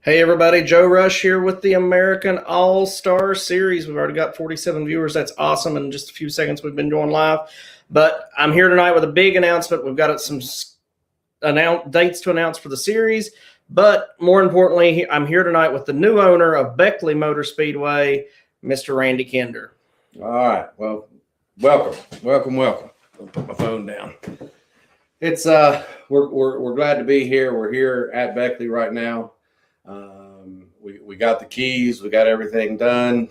Hey everybody, Joe Rush here with the American All-Star Series. We've already got 47 viewers. That's awesome. In just a few seconds, we've been going live. But I'm here tonight with a big announcement. We've got some dates to announce for the series. But more importantly, I'm here tonight with the new owner of Beckley Motor Speedway, Mr. Randy Kinder. All right. Well, welcome. I'll put my phone down. It's we're glad to be here. We're here at Beckley right now. We got the keys. We got everything done.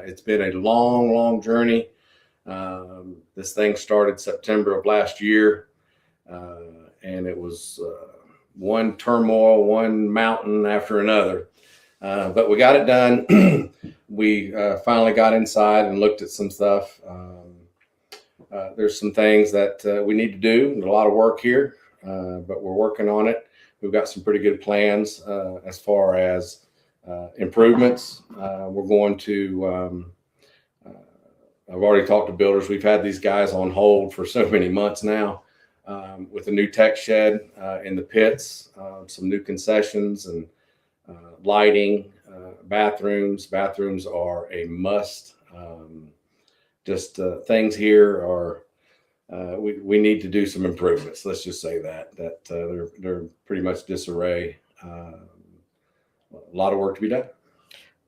It's been a long journey. This thing started September of last year, and it was one turmoil, one mountain after another. But we got it done. We finally got inside and looked at some stuff. There's some things that we need to do. There's a lot of work here, but we're working on it. We've got some pretty good plans as far as improvements. We're going to, I've already talked to builders. We've had these guys on hold for so many months now with a new tech shed in the pits, some new concessions and lighting, bathrooms. Bathrooms are a must. Things here are, we need to do some improvements. Let's just say that they're pretty much disarray. A lot of work to be done.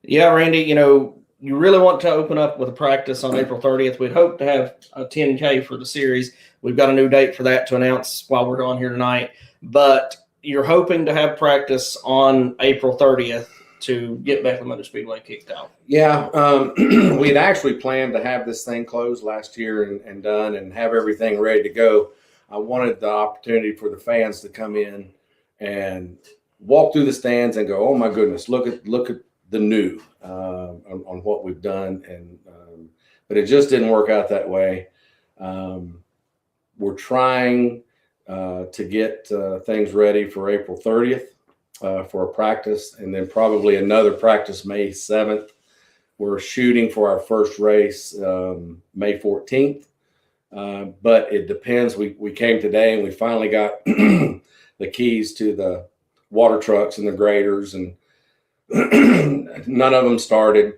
Yeah, Randy, you really want to open up with a practice on April 30th. We'd hope to have a 10K for the series. We've got a new date for that to announce while we're on here tonight. But you're hoping to have practice on April 30th to get Beckley Motor Speedway kicked off. Yeah, we had actually planned to have this thing closed last year and done and have everything ready to go. I wanted the opportunity for the fans to come in and walk through the stands and go, "Oh my goodness, look at the new on what we've done." And but it just didn't work out that way. We're trying to get things ready for April 30th. For a practice, and then probably another practice May 7th. We're shooting for our first race May 14th, but it depends. We came today and we finally got the keys to the water trucks and the graders, and none of them started.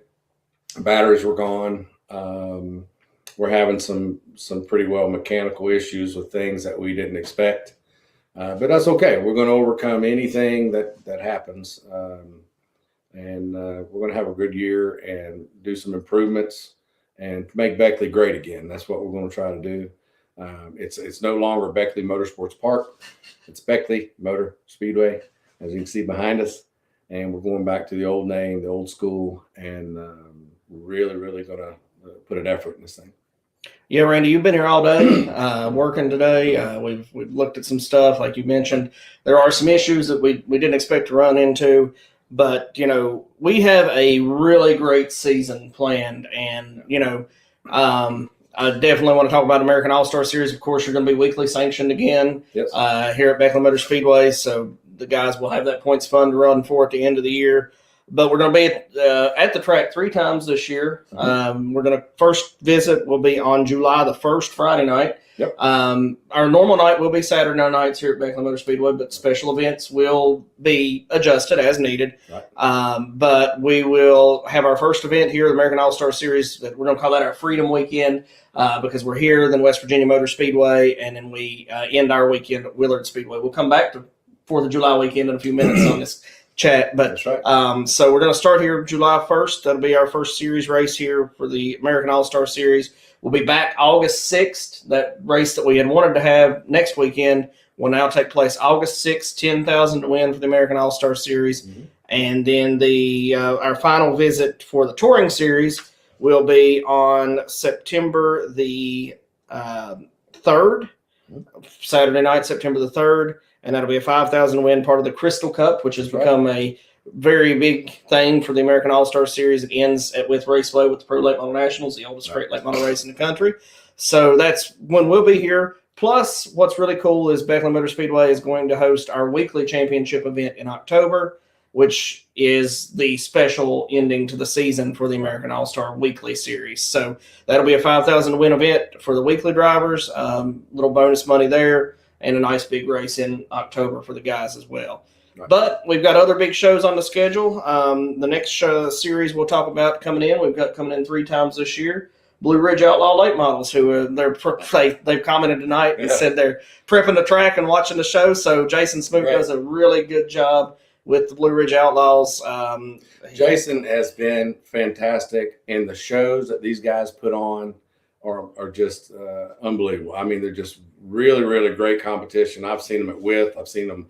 Batteries were gone. We're having some pretty well mechanical issues with things that we didn't expect. But that's okay. We're going to overcome anything that happens, and we're going to have a good year and do some improvements and make Beckley great again. That's what we're going to try to do. It's no longer Beckley Motorsports Park. It's Beckley Motor Speedway, as you can see behind us, and we're going back to the old name, the old school, and we're really going to put an effort in this thing. Yeah, Randy, you've been here all day, working today. We've looked at some stuff, like you mentioned. There are some issues that we didn't expect to run into, but we have a really great season planned, and I definitely want to talk about American All-Star Series. Of course, you're going to be weekly sanctioned again. Yes. Here at Beckley Motor Speedway, so the guys will have that points fund to run for at the end of the year. But we're going to be at the track 3 times this year. We're going to first visit will be on July the 1st, Friday night. Yep. Our normal night will be Saturday nights here at Beckley Motor Speedway, but special events will be adjusted as needed. Right. But we will have our first event here, the American All-Star Series. That we're going to call that our Freedom Weekend because we're here, then West Virginia Motor Speedway, and then we end our weekend at Willard Speedway. We'll come back to 4th of July weekend in a few minutes on this chat, but that's right. So we're going to start here July 1st. That'll be our first series race here for the American All-Star Series. We'll be back August 6th. That race that we had wanted to have next weekend will now take place August 6th, 10,000 to win for the American All-Star Series. Mm-hmm. And then our final visit for the Touring Series will be on September the 3rd, Saturday night, September the 3rd. And that'll be a 5,000 win part of the Crystal Cup, which has become a very big thing for the American All-Star Series. It ends with Raceway with the Pro Late Model Nationals, the oldest straight late model race in the country. So that's when we'll be here. Plus, what's really cool is Beckley Motor Speedway is going to host our weekly championship event in October, which is the special ending to the season for the American All-Star Weekly Series. So that'll be a 5,000 win event for the weekly drivers, little bonus money there, and a nice big race in October for the guys as well. Right. But we've got other big shows on the schedule. The next series we'll talk about coming in, we've got coming in 3 times this year. Blue Ridge Outlaw Late Models, who they've commented tonight and said they're prepping the track and watching the show. So Jason Smoot does a really good job with the Blue Ridge Outlaws. Jason has been fantastic, and the shows that these guys put on are just unbelievable. I mean, they're just really, really great competition. I've seen them at With, I've seen them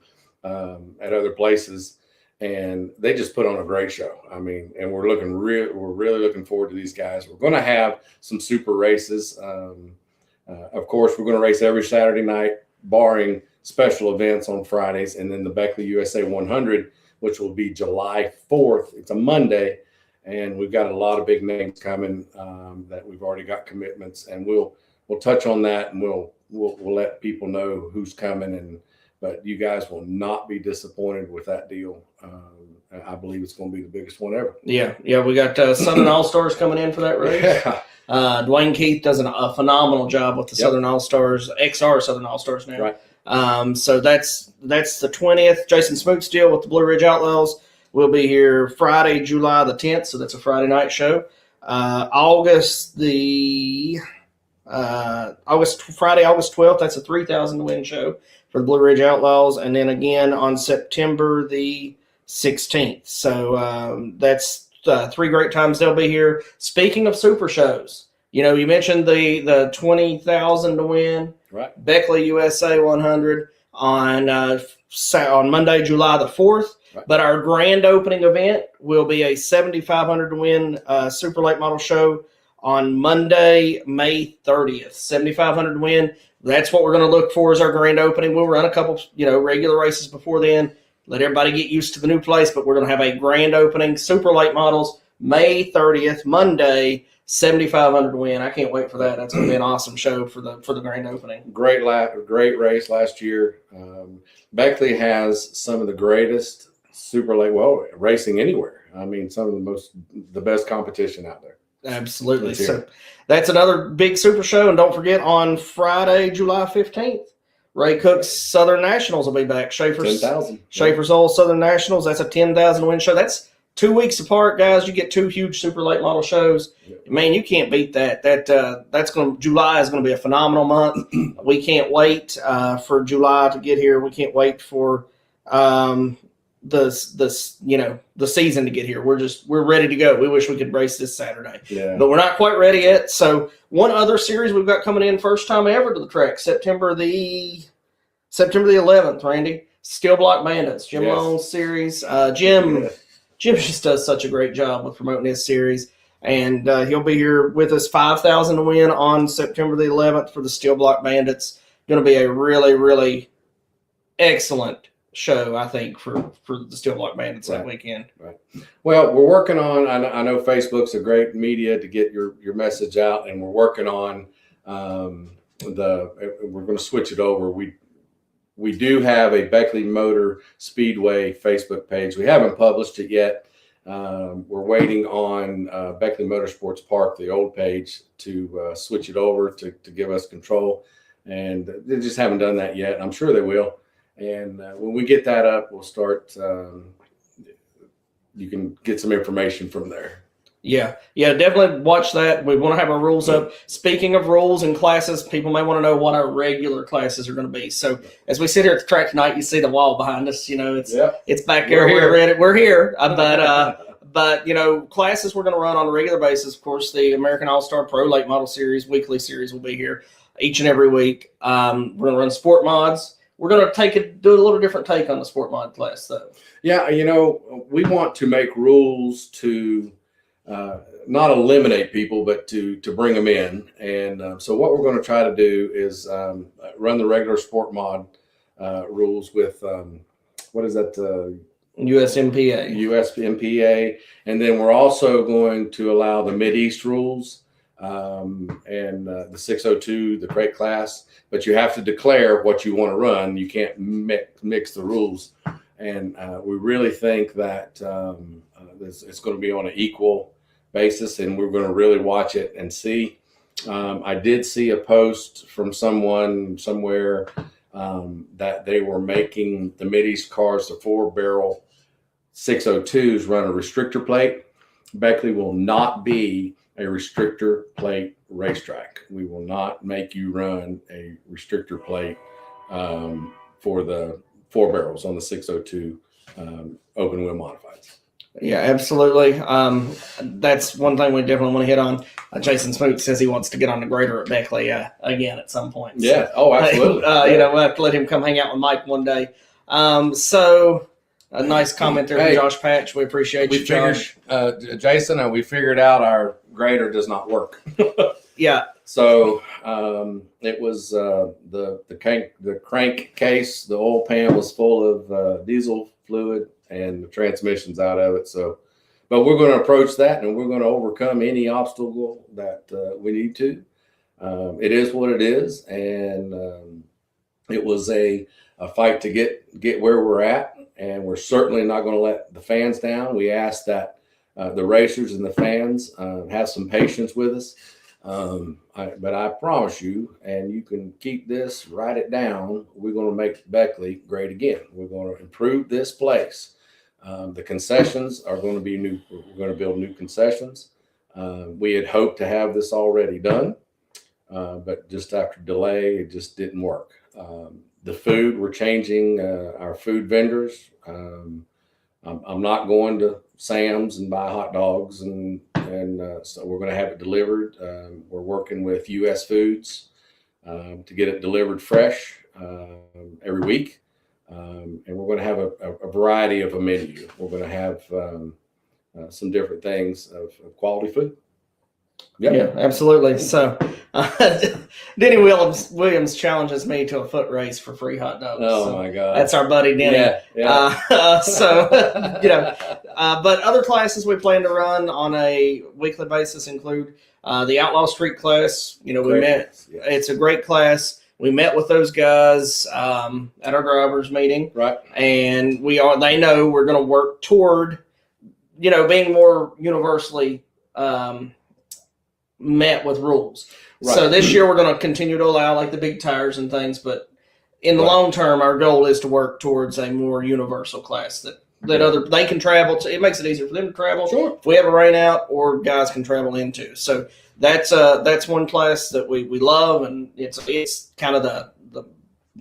at other places, and they just put on a great show. I mean, and we're really looking forward to these guys. We're going to have some super races. Of course, we're going to race every Saturday night, barring special events on Fridays, and then the Beckley USA 100, which will be July 4th. It's a Monday, and we've got a lot of big names coming that we've already got commitments, and we'll touch on that, and we'll let people know who's coming. But you guys will not be disappointed with that deal. I believe it's going to be the biggest one ever. Yeah. We got Southern All Stars coming in for that race. Yeah. Dwayne Keith does a phenomenal job with the Southern All Stars, XR Southern All Stars now. Right. So that's the 20th. Jason Smoot's deal with the Blue Ridge Outlaws will be here Friday, July the 10th. So that's a Friday night show. Friday, August 12th. That's a 3,000 to win show for the Blue Ridge Outlaws, and then again on September the 16th. So that's 3 great times they'll be here. Speaking of super shows, you mentioned the 20,000 to win. Right. Beckley USA 100 on Monday, July the 4th. Right. But our grand opening event will be a 7,500 to win super late model show on Monday, May 30th. 7,500 to win. That's what we're going to look for as our grand opening. We'll run a couple, regular races before then. Let everybody get used to the new place, but we're going to have a grand opening. Super late models, May 30th, Monday, 7,500 to win. I can't wait for that. That's going to be an awesome show for the grand opening. Great race last year. Beckley has some of the greatest super late racing anywhere. I mean, some of the best competition out there. Absolutely. So that's another big super show. And don't forget, on Friday, July 15th, Ray Cook's Southern Nationals will be back. Schaefer's 10,000. Schaefer's Old Southern Nationals. That's a 10,000 win show. That's 2 weeks apart, guys. You get 2 huge super late model shows. Man, you can't beat that. July is going to be a phenomenal month. We can't wait for July to get here. We can't wait for the season to get here. We're ready to go. We wish we could race this Saturday, but we're not quite ready yet. So one other series we've got coming in, first time ever to the track, September the 11th. Randy, Steel Block Bandits, Jim Long's series. Jim just does such a great job with promoting this series, and he'll be here with us. 5,000 to win on September the 11th for the Steel Block Bandits. Going to be a really, really excellent show, I think, for the Steel Block Bandits that weekend. Right. Well, we're working on, I know Facebook's a great media to get your message out, and we're working on we're going to switch it over. We do have a Beckley Motor Speedway Facebook page. We haven't published it yet. We're waiting on Beckley Motorsports Park, the old page, to switch it over to give us control. And they just haven't done that yet. I'm sure they will. And when we get that up, we'll start. You can get some information from there. Yeah, definitely watch that. We want to have our rules up. Speaking of rules and classes, people may want to know what our regular classes are going to be. So as we sit here at the track tonight, you see the wall behind us. It's back there. We're here. But classes we're going to run on a regular basis. Of course, the American All-Star Pro Late Model Series weekly series will be here each and every week. We're going to run sport mods. We're going to do a little different take on the sport mod class, though. Yeah, we want to make rules to not eliminate people, but to bring them in. And so what we're going to try to do is run the regular sport mod rules with, what is that? USMPA. And then we're also going to allow the Mid-East rules and the 602, the crate class. But you have to declare what you want to run. You can't mix the rules. And we really think that it's going to be on an equal basis, and we're going to really watch it and see. I did see a post from someone somewhere that they were making the Mideast cars, the 4-barrel 602s, run a restrictor plate. Beckley will not be a restrictor plate racetrack. We will not make you run a restrictor plate for the 4 barrels on the 602 open wheel modifieds. Yeah, absolutely. That's one thing we definitely want to hit on. Jason Smoot says he wants to get on the grader at Beckley again at some point. Yeah. Oh, absolutely. We'll have to let him come hang out with Mike one day. So a nice comment there from Josh Patch. We appreciate you, Josh. Jason, we figured out our grader does not work. Yeah. So it was the crank case. The oil pan was full of diesel fluid, and the transmission's out of it. So, but we're going to approach that, and we're going to overcome any obstacle that we need to. It is what it is, and it was a fight to get where we're at, and we're certainly not going to let the fans down. We ask that the racers and the fans have some patience with us. But I promise you, and you can keep this, write it down, we're going to make Beckley great again. We're going to improve this place. The concessions are going to be new. We're going to build new concessions. We had hoped to have this already done, but just after delay, it just didn't work. The food, we're changing our food vendors. I'm not going to Sam's and buy hot dogs, and so we're going to have it delivered. We're working with U.S. Foods to get it delivered fresh every week. And we're going to have a variety of a menu. We're going to have some different things of quality food. Yep. Yeah, absolutely. So Denny Williams challenges me to a foot race for free hot dogs. Oh, my God. That's our buddy Denny. Yeah. But other classes we plan to run on a weekly basis include the Outlaw Street class. It's a great class. We met with those guys at our drivers meeting. Right. And they know we're going to work toward, being more universally met with rules. Right. So this year we're going to continue to allow like the big tires and things, but in the long term, our goal is to work towards a more universal class that they can travel to. It makes it easier for them to travel. Sure. If we have a rain out, or guys can travel into. So that's one class that we love, and it's kind of the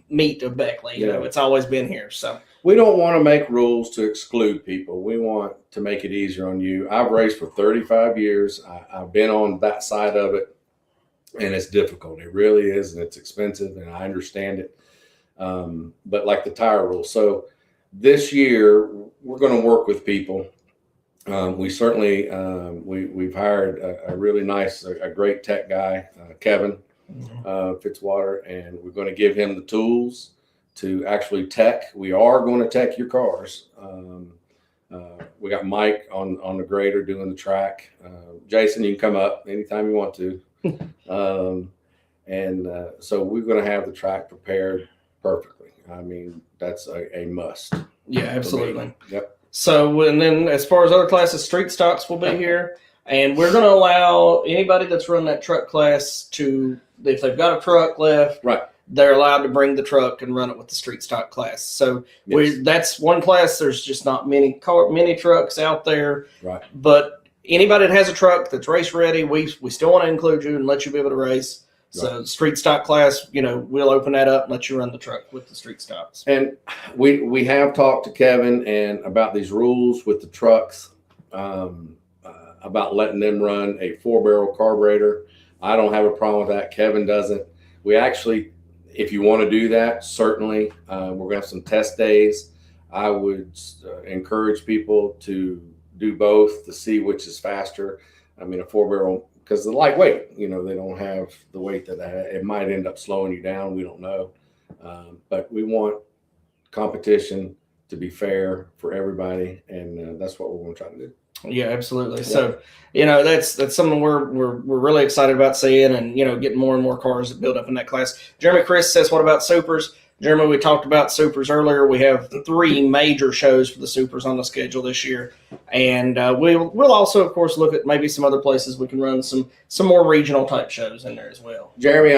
meat of Beckley. It's always been here. So we don't want to make rules to exclude people. We want to make it easier on you. I've raced for 35 years. I've been on that side of it, and it's difficult. It really is, and it's expensive, and I understand it. But like the tire rule. So this year we're going to work with people. We certainly we've hired a really nice, a great tech guy, Kevin Fitzwater, and we're going to give him the tools to actually tech. We are going to tech your cars. We got Mike on the grader doing the track. Jason, you can come up anytime you want to. So we're going to have the track prepared perfectly. I mean, that's a must. Yeah, absolutely. Yep. So, and then as far as other classes, street stocks will be here, and we're going to allow anybody that's run that truck class to, if they've got a truck left, right, they're allowed to bring the truck and run it with the street stock class. So that's one class. There's just not many trucks out there, right? But anybody that has a truck that's race ready, we still want to include you and let you be able to race. So street stock class, we'll open that up and let you run the truck with the street stocks. And we have talked to Kevin and about these rules with the trucks, about letting them run a 4-barrel carburetor. I don't have a problem with that. Kevin doesn't. We actually, if you want to do that, certainly we're going to have some test days. I would encourage people to do both to see which is faster. I mean, a 4-barrel, because the lightweight, they don't have the weight that it might end up slowing you down. We don't know. But we want competition to be fair for everybody. And that's what we're going to try to do. Yeah, absolutely. Yeah. So, that's something we're really excited about seeing, and, getting more and more cars that build up in that class. Jeremy Chris says, what about supers? Jeremy, we talked about supers earlier. We have 3 major shows for the supers on the schedule this year. And we'll also, of course, look at maybe some other places we can run some more regional type shows in there as well. Jeremy,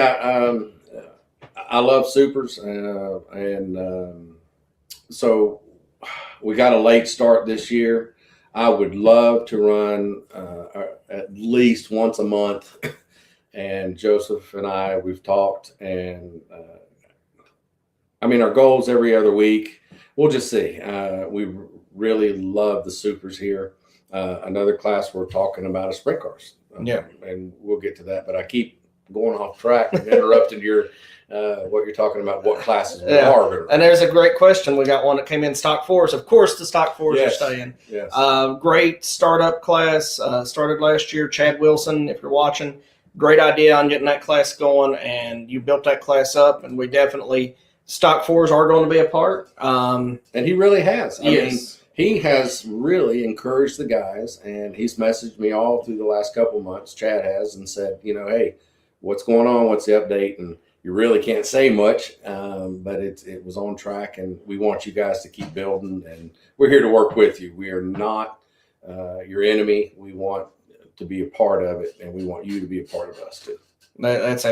I love supers, so we got a late start this year. I would love to run at least once a month. And Joseph and we've talked, and our goal's every other week. We'll just see. We really love the supers here. Another class we're talking about is sprint cars. And we'll get to that. But I keep going off track and interrupting your what you're talking about, what classes we are. And there's a great question. We got one that came in stock fours. Of course, the stock fours are staying. Yes. Great startup class. Started last year. Chad Wilson, if you're watching, great idea on getting that class going, and you built that class up, and we definitely stock fours are going to be a part. And he really has. I mean, he has really encouraged the guys, and he's messaged me all through the last couple months. Chad has, and said, hey, what's going on? What's the update? And you really can't say much, but it was on track, and we want you guys to keep building, and we're here to work with you. We are not your enemy. We want to be a part of it, and we want you to be a part of us too. That's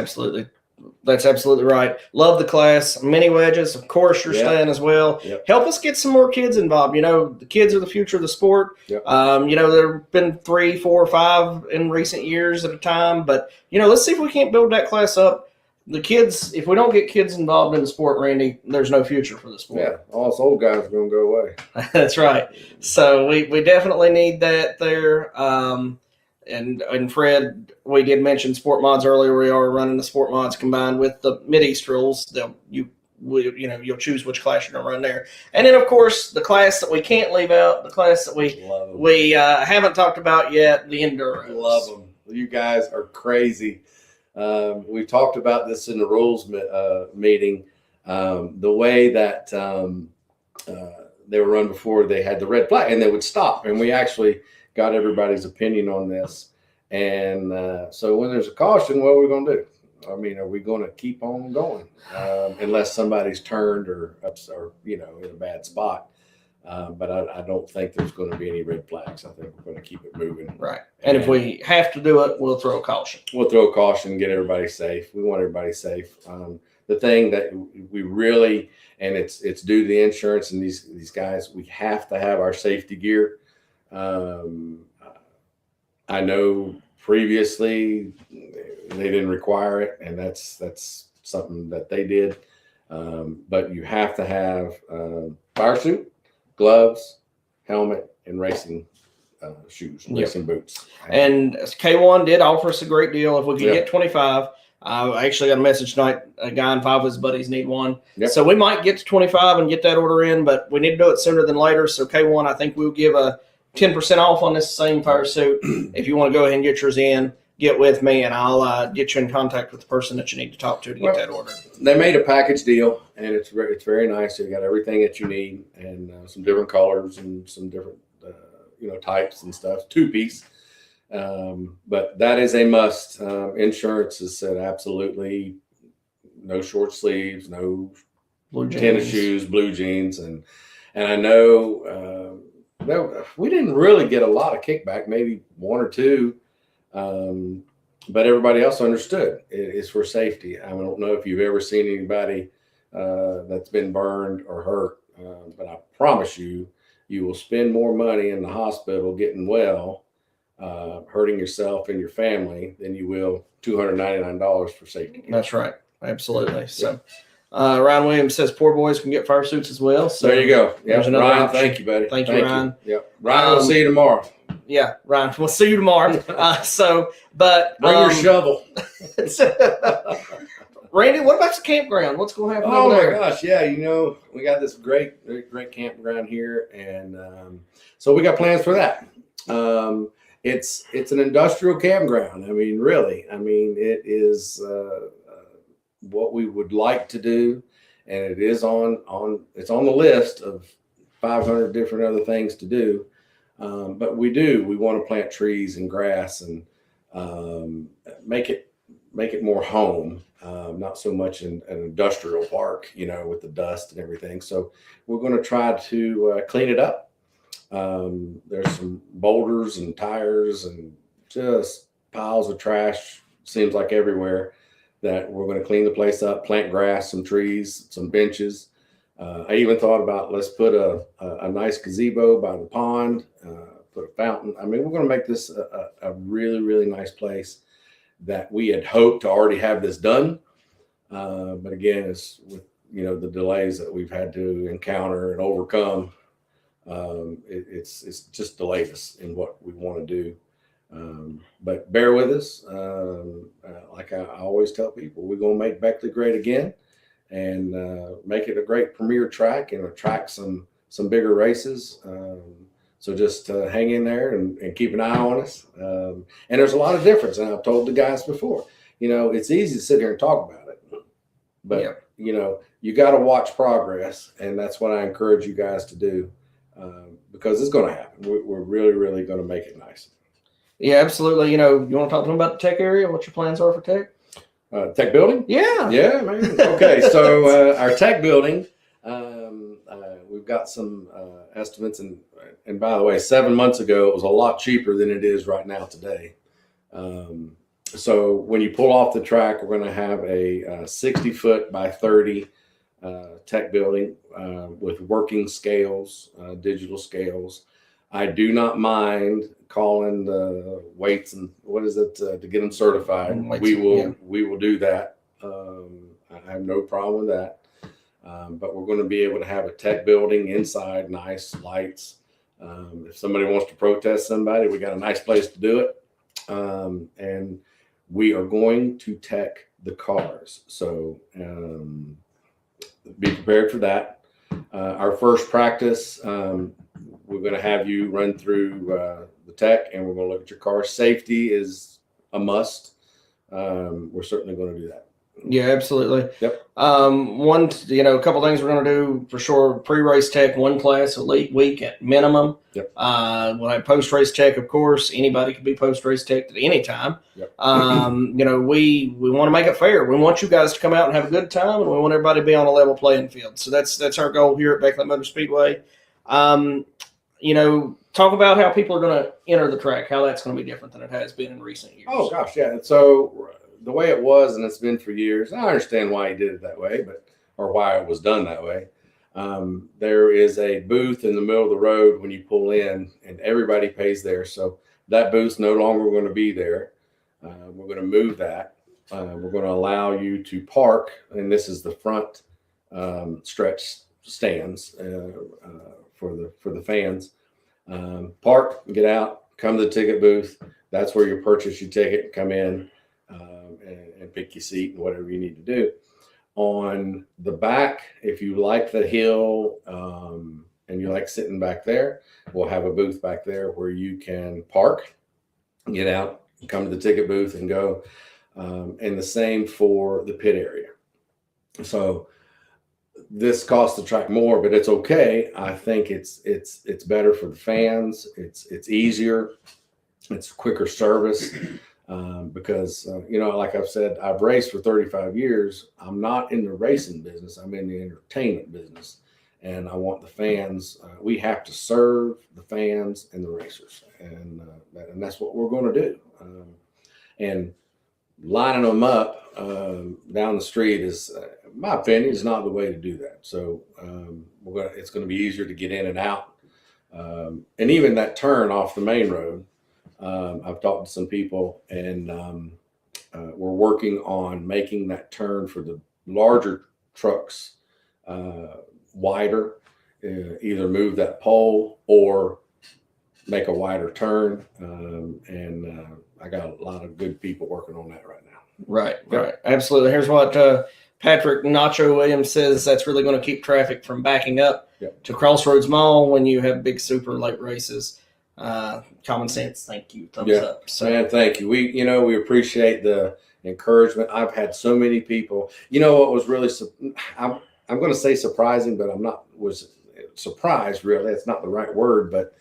absolutely right. Love the class. Mini wedges, of course, you're staying as well. Help us get some more kids involved. The kids are the future of the sport. There have been 3, 4, 5 in recent years at a time, but let's see if we can't build that class up. The kids, if we don't get kids involved in the sport, Randy, there's no future for the sport. Yeah, all us old guys are going to go away. That's right. So we definitely need that there. And Fred, we did mention Sport Mods earlier. We are running the Sport Mods combined with the Mid-East rules. You'll choose which class you're going to run there. And then, of course, the class that we can't leave out, the class that we haven't talked about yet, the Enduro. Love them. You guys are crazy. We talked about this in the rules meeting. The way that they were run before, they had the red flag, and they would stop. And we actually got everybody's opinion on this. And so when there's a caution, what are we going to do? I mean, are we going to keep on going unless somebody's turned or in a bad spot? But I don't think there's going to be any red flags. I think we're going to keep it moving. Right. And if we have to do it, we'll throw a caution. We'll throw a caution and get everybody safe. We want everybody safe. The thing that we really, and it's due to the insurance and these guys, we have to have our safety gear. I know previously they didn't require it, and that's something that they did. But you have to have fire suit, gloves, helmet, and racing shoes, racing boots. And K1 did offer us a great deal. If we could get 25, I actually got a message tonight. A guy and 5 of his buddies need one. So we might get to 25 and get that order in, but we need to do it sooner than later. So K1, I think we'll give a 10% off on this same fire suit. If you want to go ahead and get yours in, get with me, and I'll get you in contact with the person that you need to talk to get that order. They made a package deal, and it's very nice. You got everything that you need, and some different colors and some different types and stuff. 2-piece, but that is a must. Insurance has said absolutely no short sleeves, no tennis shoes, blue jeans, and I know we didn't really get a lot of kickback, maybe 1 or 2. But everybody else understood it's for safety. I don't know if you've ever seen anybody that's been burned or hurt, but I promise you will spend more money in the hospital getting well, hurting yourself and your family than you will $299 for safety. That's right. Absolutely. So Ryan Williams says poor boys can get fire suits as well. So there you go. Yeah, Ryan, option. thank you, buddy. Thank you, Ryan. Yep. Ryan, we'll see you tomorrow. Yeah, Ryan, we'll see you tomorrow. But bring your shovel. Randy, what about the campground? What's going to happen? Oh my gosh, yeah, we got this great campground here, and so we got plans for that. It's an industrial campground. I mean, really, it is what we would like to do, and it is it's on the list of 500 different other things to do. But we want to plant trees and grass and make it more home, not so much an industrial park, with the dust and everything. So we're going to try to clean it up. There's some boulders and tires and just piles of trash, seems like everywhere. that we're going to clean the place up, plant grass, some trees, some benches. I even thought about, let's put a nice gazebo by the pond, put a fountain. I mean, we're going to make this a really, really nice place that we had hoped to already have this done. But again, it's with, the delays that we've had to encounter and overcome. It's just delayed us in what we want to do. But bear with us. Like I always tell people, we're going to make Beckley great again, and make it a great premier track and attract some bigger races. So just hang in there and keep an eye on us. And there's a lot of difference. And I've told the guys before, it's easy to sit here and talk about it, but you got to watch progress. And that's what I encourage you guys to do, because it's going to happen. We're really, really going to make it nice. Yeah, absolutely. You want to talk to them about the tech area? What your plans are for tech? Tech building? Yeah, man. Okay, so our tech building, we've got some estimates, and by the way, 7 months ago it was a lot cheaper than it is right now today. So when you pull off the track, we're going to have a 60-foot by 30 tech building with working scales, digital scales. I do not mind calling the weights and to get them certified. We will do that. I have no problem with that. But we're going to be able to have a tech building inside, nice lights. If somebody wants to protest somebody, we got a nice place to do it. And we are going to tech the cars. So be prepared for that. Our first practice, we're going to have you run through the tech, and we're going to look at your car. Safety is a must. We're certainly going to do that. Yeah, absolutely. Yep. A couple things we're going to do for sure. Pre-race tech, one class, elite week at minimum. Yep. We'll have post-race tech, of course. Anybody can be post-race tech at any time. Yep. We want to make it fair. We want you guys to come out and have a good time, and we want everybody to be on a level playing field. So that's our goal here at Beckley Motor Speedway. Talk about how people are going to enter the track, how that's going to be different than it has been in recent years. Oh, gosh, yeah. So the way it was, and it's been for years, I understand why he did it that way, or why it was done that way. There is a booth in the middle of the road when you pull in, and everybody pays there. So that booth's no longer going to be there. We're going to move that. We're going to allow you to park, and this is the front stretch stands for the fans. Park, get out, come to the ticket booth. That's where you purchase your ticket, come in and pick your seat and whatever you need to do. On the back, if you like the hill and you like sitting back there, we'll have a booth back there where you can park, get out, come to the ticket booth and go. And the same for the pit area. So this costs the track more, but it's okay. I think it's better for the fans. It's easier. It's quicker service because like I've said, I've raced for 35 years. I'm not in the racing business. I'm in the entertainment business, and I want the fans. We have to serve the fans and the racers, and that's what we're going to do. And lining them up down the street is, in my opinion, is not the way to do that. So it's going to be easier to get in and out. And even that turn off the main road, I've talked to some people, and we're working on making that turn for the larger trucks wider, either move that pole or make a wider turn. I got a lot of good people working on that right now. Right. Absolutely. Here's what Patrick Nacho Williams says that's really going to keep traffic from backing up to Crossroads Mall when you have big super late races. Common sense. Thank you. Thumbs up. So, man, thank you. We appreciate the encouragement. I've had so many people. What was really, I'm going to say surprising, but was surprised really. It's not the right word, but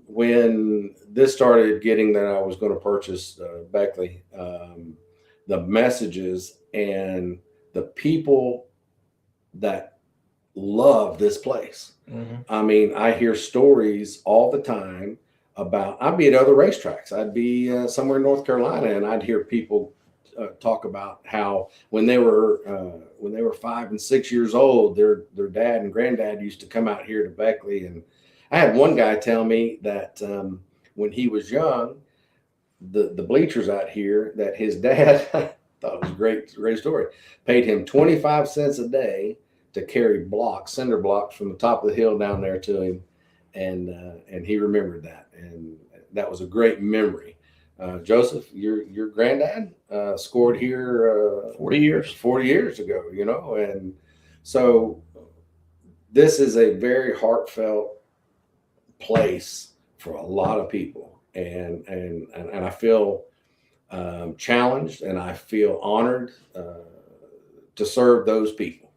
when this started getting that I was going to purchase Beckley, the messages and the people that love this place. Mm-hmm. I mean, I hear stories all the time about, I'd be at other racetracks. I'd be somewhere in North Carolina, and I'd hear people talk about how when they were 5 and 6 years old, their dad and granddad used to come out here to Beckley. And I had one guy tell me that when he was young, the bleachers out here, that his dad thought it was a great story, paid him 25 cents a day to carry cinder blocks from the top of the hill down there to him, and he remembered that, and that was a great memory. Joseph, your granddad scored here 40 years ago, and so this is a very heartfelt place for a lot of people, and I feel challenged, and I feel honored to serve those people.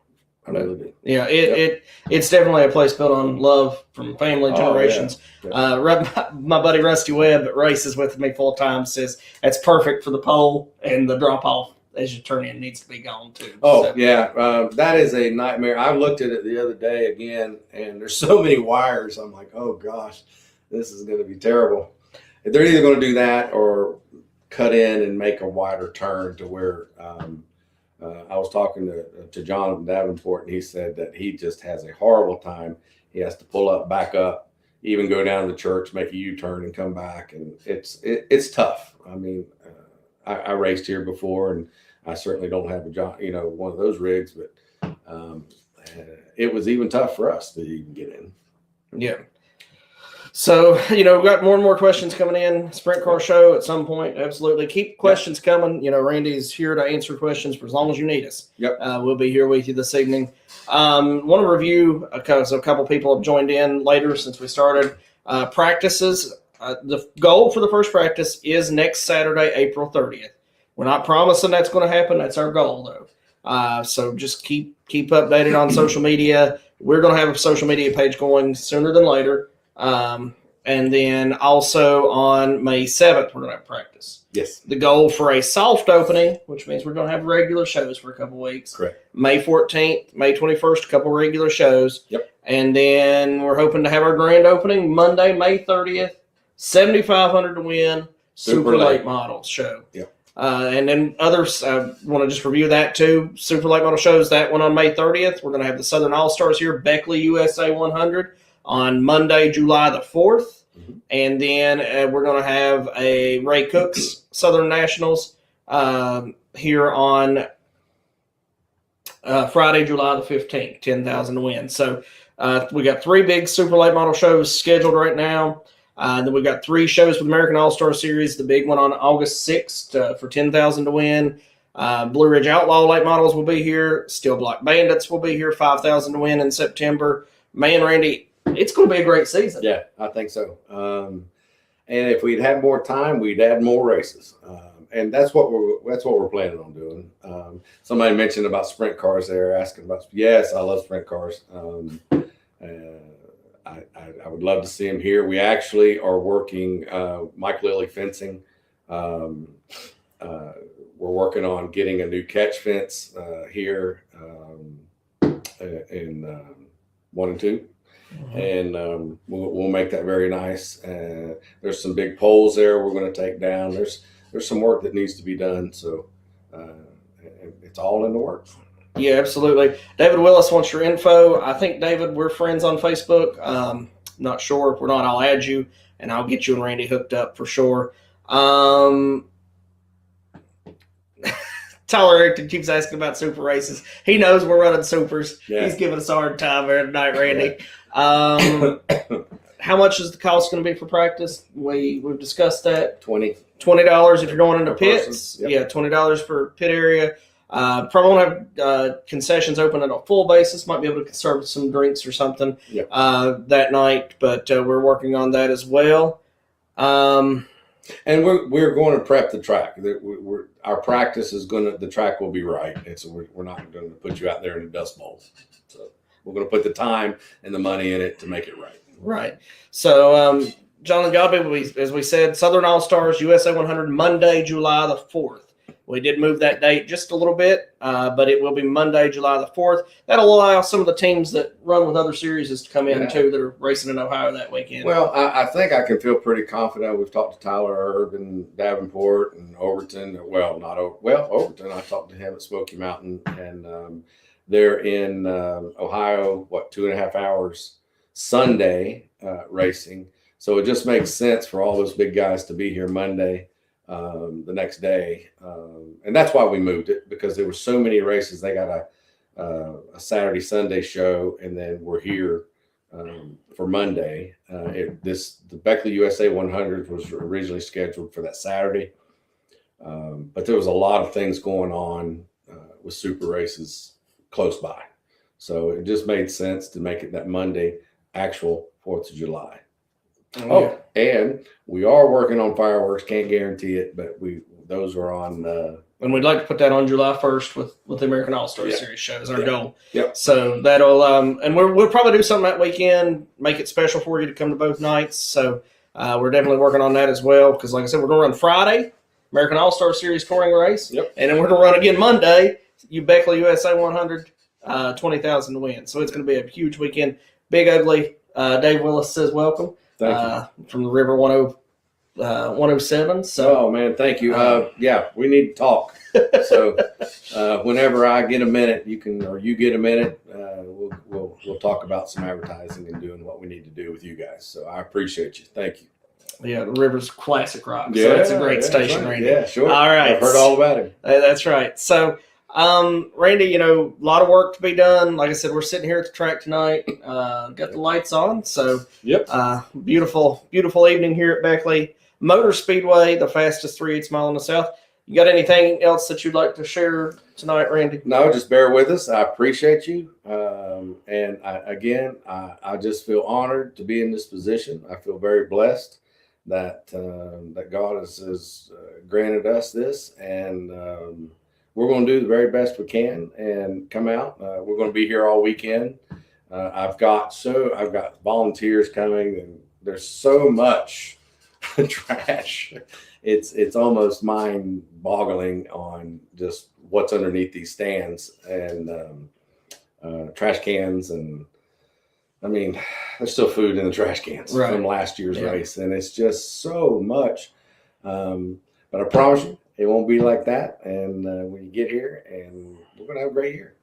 I really do. Yeah, it's definitely a place built on love from family generations. My buddy Rusty Webb that races with me full time says that's perfect for the pole, and the drop off as you turn in needs to be gone too. That is a nightmare. I looked at it the other day again, and there's so many wires. I'm like, oh gosh, this is going to be terrible. They're either going to do that or cut in and make a wider turn to where. I was talking to John Davenport, and he said that he just has a horrible time. He has to pull up, back up, even go down to the church, make a U-turn, and come back, and it's tough. I mean, I raced here before, and I certainly don't have one of those rigs, but it was even tough for us to even get in. Yeah. So, we've got more and more questions coming in. Sprint car show at some point. Absolutely. Keep questions coming. Randy's here to answer questions for as long as you need us. Yep. We'll be here with you this evening. Want to review, because a couple people have joined in later since we started, practices. The goal for the first practice is next Saturday, April 30th. We're not promising that's going to happen. That's our goal, though. So just keep updated on social media. We're going to have a social media page going sooner than later. And then also on May 7th, we're going to have practice. Yes. The goal for a soft opening, which means we're going to have regular shows for a couple weeks. Correct. May 14th, May 21st, a couple regular shows. Yep. And then we're hoping to have our grand opening Monday, May 30th, 7,500 to win, super late models show. Yep. And then others, I want to just review that too. Super late model shows, that one on May 30th. We're going to have the Southern All-Stars here, Beckley USA 100. On Monday, July the 4th. Mm-hmm. And then we're going to have a Ray Cook's Southern Nationals here on Friday, July the 15th, 10,000 to win. So we got 3 big super late model shows scheduled right now. Then we got 3 shows for the American All-Star Series, the big one on August 6th for 10,000 to win. Blue Ridge Outlaw late models will be here. Steel Block Bandits will be here, 5,000 to win in September. Man, Randy, it's going to be a great season. Yeah, I think so. And if we'd had more time, we'd add more races. And that's what we're planning on doing. Somebody mentioned about sprint cars there, asking about. Yes, I love sprint cars. I would love to see them here. We actually are working Mike Lilly fencing. We're working on getting a new catch fence here in 1 and 2. Mm-hmm. And we'll make that very nice. There's some big poles there we're going to take down. There's some work that needs to be done. So it's all in the works. Yeah, absolutely. David Willis wants your info. I think, David, we're friends on Facebook. Not sure. If we're not, I'll add you, and I'll get you and Randy hooked up for sure. Tyler Erickton keeps asking about super races. He knows we're running supers. Yeah. He's giving us a hard time every night, Randy. How much is the cost going to be for practice? We've discussed that. $20 if you're going into pits. Yep. Yeah, $20 for pit area. Probably won't have concessions open on a full basis. Might be able to serve some drinks or something that night, but we're working on that as well. And we're going to prep the track. Our practice is the track will be right, and so we're not going to put you out there in the dust bowl. So we're going to put the time and the money in it to make it right. Right. So John and Gobby, as we said, Southern All Stars USA 100 Monday, July the 4th. We did move that date just a little bit, but it will be Monday, July the 4th. That'll allow some of the teams that run with other series to come in too that are racing in Ohio that weekend. Well, I think I can feel pretty confident. We've talked to Tyler Erb and Davenport and Overton. Overton. I talked to him at Smoky Mountain, and they're in Ohio. 2.5 hours Sunday racing. So it just makes sense for all those big guys to be here Monday. The next day, and that's why we moved it, because there were so many races. They got a Saturday Sunday show, and then we're here for Monday. The Beckley USA 100 was originally scheduled for that Saturday, but there was a lot of things going on with super races close by, so it just made sense to make it that Monday, actual 4th of July. Oh, and we are working on fireworks. Can't guarantee it, but those are on. And we'd like to put that on July 1st with the American All-Star Series show is our goal. Yep. So that'll and we'll probably do something that weekend, make it special for you to come to both nights. So we're definitely working on that as well, because like I said, we're going to run Friday, American All-Star Series touring race. Yep. And then we're going to run again Monday, Beckley USA 100, 20,000 to win. So it's going to be a huge weekend. Big Ugly. Dave Willis says welcome. Thank you. From the River 107. So, oh man, thank you. Yeah, we need to talk. So, whenever I get a minute, you get a minute, we'll talk about some advertising and doing what we need to do with you guys. So, I appreciate you. Thank you. Yeah, the River's classic rock. Yeah, so it's a great station, right. Randy. Yeah, sure. All right, I've heard all about it. That's right. So, Randy, a lot of work to be done. Like I said, we're sitting here at the track tonight. Got the lights on. So, yep. Beautiful evening here at Beckley Motor Speedway, the fastest 3/8 mile in the South. You got anything else that you'd like to share tonight, Randy? No, just bear with us. I appreciate you. And I just feel honored to be in this position. I feel very blessed that God has granted us this, and we're going to do the very best we can and come out. We're going to be here all weekend. I've got volunteers coming, and there's so much trash. It's almost mind-boggling on just what's underneath these stands, and trash cans, and I mean, there's still food in the trash cans from last year's race, and it's just so much. But I promise you, it won't be like that. And when you get here, and we're going to have a great year.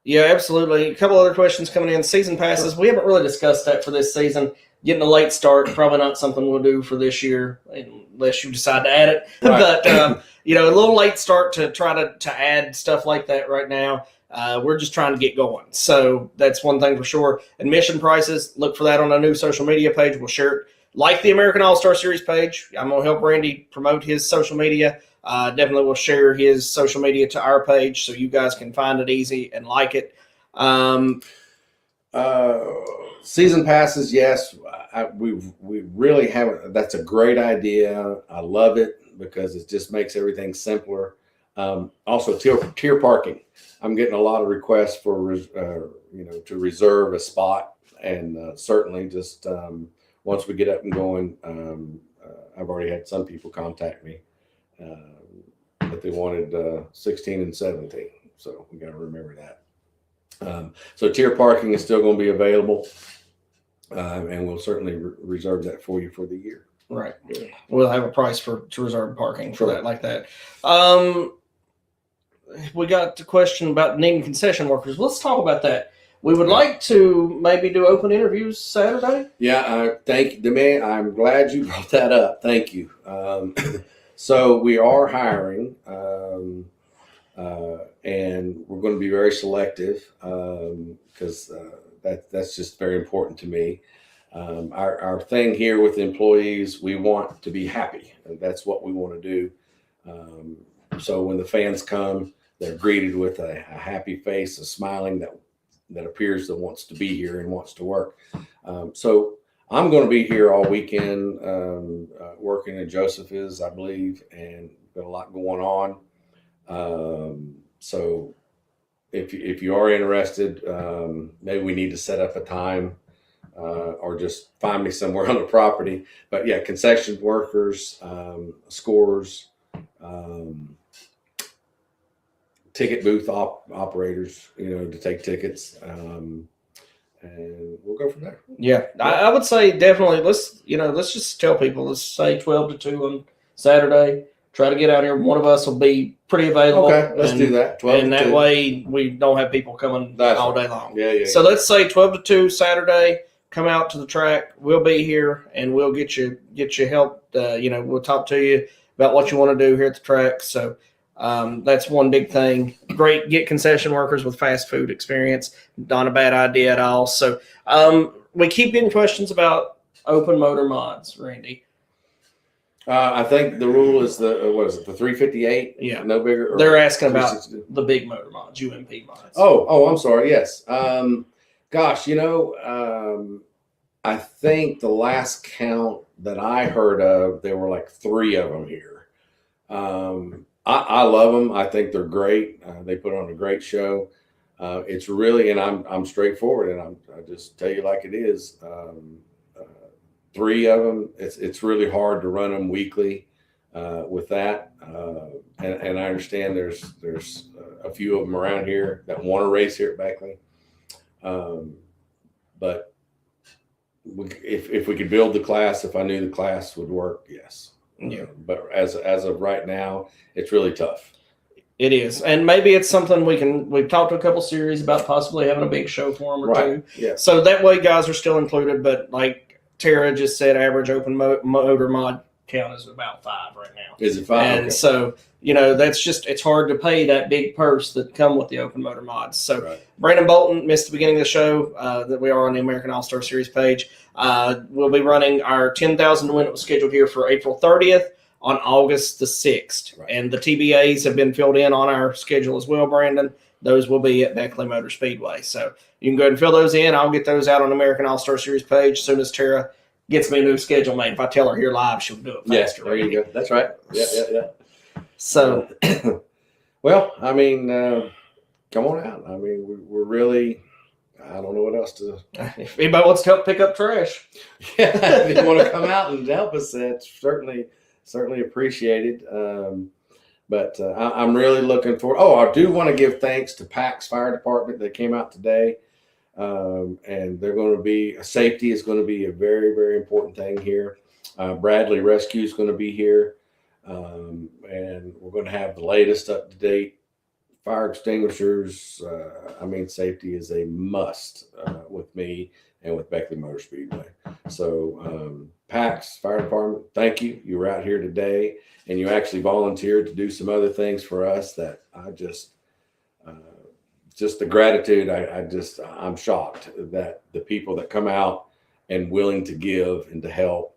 Yeah, absolutely. A couple other questions coming in. Season passes. We haven't really discussed that for this season. Getting a late start, probably not something we'll do for this year, unless you decide to add it. Right. But, a little late start to try to add stuff like that right now. We're just trying to get going. So that's one thing for sure. Admission prices, look for that on a new social media page. We'll share it. Like the American All-Star Series page. I'm going to help Randy promote his social media. Definitely will share his social media to our page so you guys can find it easy and like it. Season passes, yes. We really haven't. That's a great idea. I love it because it just makes everything simpler. Also, tier parking. I'm getting a lot of requests for to reserve a spot, and certainly just once we get up and going, I've already had some people contact me, but they wanted 16 and 17, so we got to remember that. So tier parking is still going to be available, and we'll certainly reserve that for you for the year. Right. Yeah. We'll have a price to reserve parking for that, like that. We got the question about needing concession workers. Let's talk about that. We would like to maybe do open interviews Saturday. Yeah, thank you, man. I'm glad you brought that up. Thank you. So we are hiring, and we're going to be very selective because that's just very important to me. Our thing here with employees, we want to be happy, and that's what we want to do. So when the fans come, they're greeted with a happy face, a smiling that appears that wants to be here and wants to work. So I'm going to be here all weekend working, and Joseph is, I believe, and got a lot going on. So if you are interested, maybe we need to set up a time or just find me somewhere on the property. But yeah, concession workers, scores, ticket booth operators, to take tickets. And we'll go from there. Yeah, I would say definitely. Let's just tell people. Let's say 12 to 2 on Saturday. Try to get out here. One of us will be pretty available. Okay, let's do that. 12 and to that 2. way we don't have people coming all day long. Yeah. So let's say 12 to 2 Saturday. Come out to the track. We'll be here and we'll get you help. We'll talk to you about what you want to do here at the track. So that's one big thing. Great. Get concession workers with fast food experience. Not a bad idea at all. So we keep getting questions about open motor mods, Randy. I think the rule is the 358? Yeah. No bigger? They're asking about the big motor mods, UMP mods. Oh, I'm sorry. Yes. Gosh, I think the last count that I heard of, there were like 3 of them here. I love them. I think they're great. They put on a great show. It's really, and I'm straightforward, and I just tell you like it is. 3 of them. It's really hard to run them weekly with that, and I understand there's a few of them around here that want to race here at Beckley, but if we could build the class, if I knew the class would work, yes. Yeah. But as of right now, it's really tough. It is, and maybe it's something we've talked to a couple series about possibly having a big show for them or two. Yeah. So that way, guys are still included, but like Tara just said, average open motor mod count is about 5 right now. Is it 5? And okay. So, that's just, it's hard to pay that big purse that come with the open motor mods. So Right. Brandon Bolton missed the beginning of the show that we are on the American All-Star Series page. We'll be running our 10,000 to win. It was scheduled here for April 30th on August the 6th. Right. And the TBAs have been filled in on our schedule as well, Brandon. Those will be at Beckley Motor Speedway. So you can go ahead and fill those in. I'll get those out on the American All-Star Series page as soon as Tara gets me a new schedule made. If I tell her here live, she'll do it faster. Yeah, there you go. That's right. Yeah. So, well, I mean, come on out. I mean, we're really, I don't know what else to. If anybody wants to help pick up trash. Yeah, if you want to come out and help us, that's certainly appreciated. But I'm really looking forward. Oh, I do want to give thanks to PAC's Fire Department. They came out today, and they're going to be safety is going to be a very, very important thing here. Bradley Rescue is going to be here, and we're going to have the latest up to date fire extinguishers. Safety is a must with me and with Beckley Motor Speedway. So PAC's Fire Department, thank you. You were out here today, and you actually volunteered to do some other things for us that I just the gratitude. I'm shocked that the people that come out and willing to give and to help,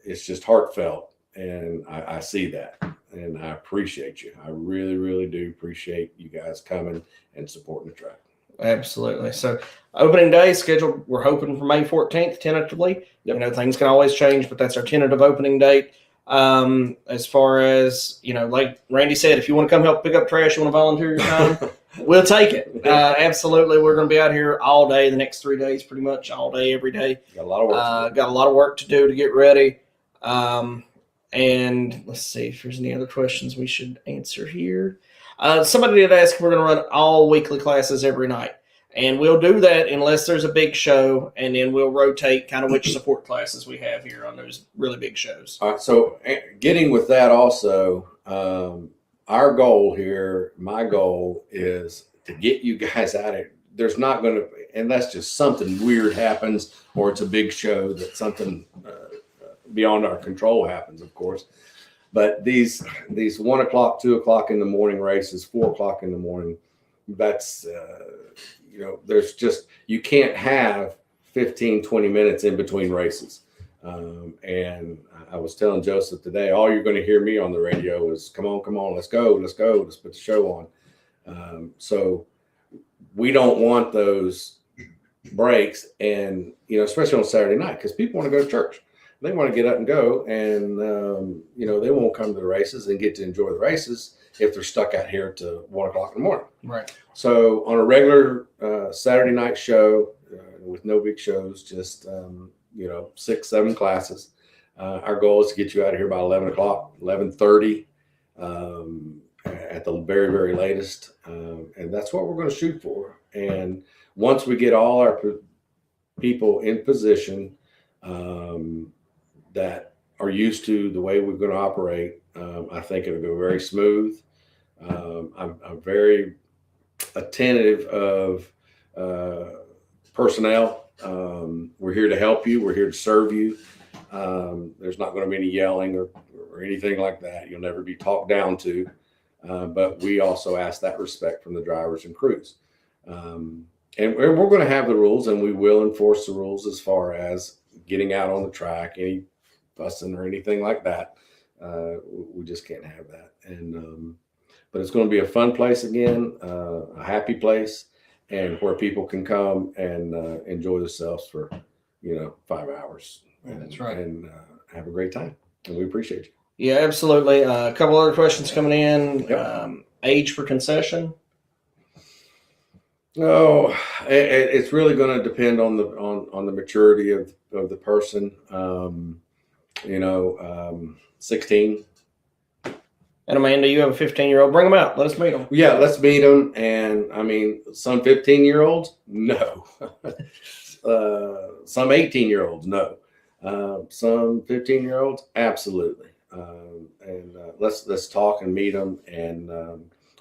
it's just heartfelt, and I see that, and I appreciate you. I really, really do appreciate you guys coming and supporting the track. Absolutely. So opening day scheduled, we're hoping for May 14th tentatively. Yep. Things can always change, but that's our tentative opening date. As far as, like Randy said, if you want to come help pick up trash, you want to volunteer your time, we'll take it. Absolutely. We're going to be out here all day, the next 3 days, pretty much all day, every day. Got a lot of work. Got a lot of work to do to get ready. And let's see if there's any other questions we should answer here. Somebody did ask if we're going to run all weekly classes every night. And we'll do that unless there's a big show, and then we'll rotate kind of which support classes we have here on those really big shows. All right, so getting with that also, our goal here, my goal is to get you guys out of. There's not going to, unless just something weird happens or it's a big show that something beyond our control happens, of course. But these 1 o'clock, 2 o'clock in the morning races, 4 o'clock in the morning, that's, there's just, you can't have 15, 20 minutes in between races. And I was telling Joseph today, all you're going to hear me on the radio is, come on, let's go, let's put the show on. So we don't want those breaks, and, especially on Saturday night, because people want to go to church. They want to get up and go, and, they won't come to the races and get to enjoy the races if they're stuck out here to 1 o'clock in the morning. Right. So on a regular Saturday night show with no big shows, just, 6, 7 classes, our goal is to get you out of here by 11 o'clock, 11:30. at the very, very latest. And that's what we're going to shoot for. And once we get all our people in position that are used to the way we're going to operate, I think it'll go very smooth. I'm very attentive of personnel. We're here to help you. We're here to serve you. There's not going to be any yelling or anything like that. You'll never be talked down to. But we also ask that respect from the drivers and crews. And we're going to have the rules, and we will enforce the rules as far as getting out on the track, any fussing or anything like that. We just can't have that. And but it's going to be a fun place again, a happy place, and where people can come and enjoy themselves for 5 hours. That's right. And have a great time. And we appreciate you. Yeah, absolutely. A couple other questions coming in. Yep. Age for concession? No, it's really going to depend on the maturity of the person. 16. And Amanda, you have a 15-year-old. Bring them out. Let us meet them. Yeah, let's meet them. And I mean, some 15-year-olds, no. Some 18-year-olds, no. Some 15-year-olds, absolutely. And let's talk and meet them. And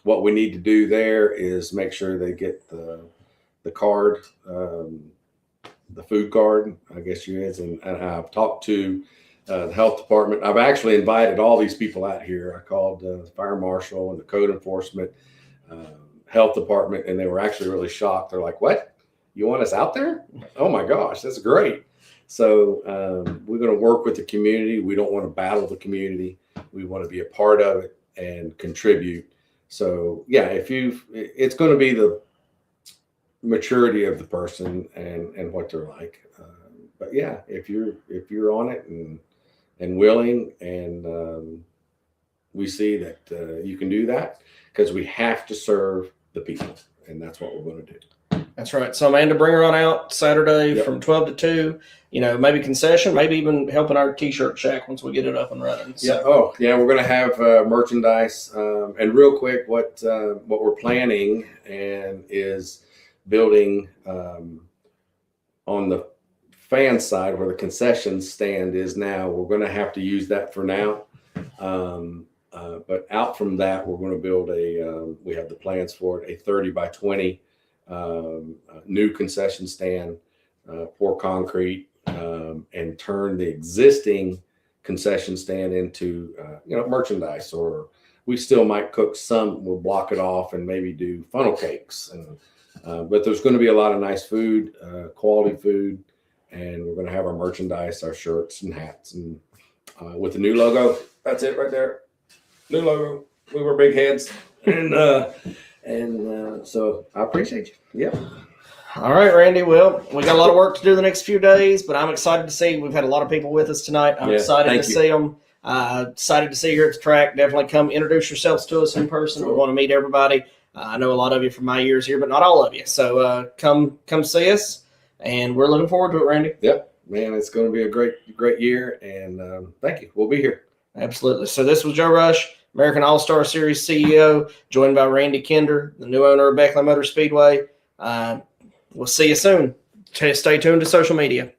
what we need to do there is make sure they get the card, the food card, I guess you is. And I've talked to the health department. I've actually invited all these people out here. I called the fire marshal and the code enforcement, health department, and they were actually really shocked. They're like, "What? You want us out there? Oh my gosh, that's great." So we're going to work with the community. We don't want to battle the community. We want to be a part of it and contribute. So yeah, it's going to be the maturity of the person and what they're like. But yeah, if you're on it and willing, and we see that you can do that, because we have to serve the people, and that's what we're going to do. That's right. So Amanda, bring her on out Saturday from 12 to 2. Maybe concession, maybe even helping our T-shirt shack once we get it up and running. So. Yeah. Oh, yeah. We're going to have merchandise. And real quick, what we're planning and is building on the fan side where the concession stand is now. We're going to have to use that for now. But out from that, we're going to build we have the plans for it, a 30 by 20 new concession stand, pour concrete, and turn the existing concession stand into merchandise. Or we still might cook some. We'll block it off and maybe do funnel cakes. But there's going to be a lot of nice food, quality food, and we're going to have our merchandise, our shirts and hats, and with the new logo. That's it right there. New logo. We were big heads, and so I appreciate you. Yep. All right, Randy. Well, we got a lot of work to do the next few days, but I'm excited to see. We've had a lot of people with us tonight. I'm excited to see them. Excited to see you here at the track. Definitely come introduce yourselves to us in person. We want to meet everybody. I know a lot of you from my years here, but not all of you. So come see us, and we're looking forward to it, Randy. Yep, man, it's going to be a great year, and thank you. We'll be here. Absolutely. So this was Joe Rush, American All-Star Series CEO, joined by Randy Kinder, the new owner of Beckley Motor Speedway. We'll see you soon. Stay tuned to social media.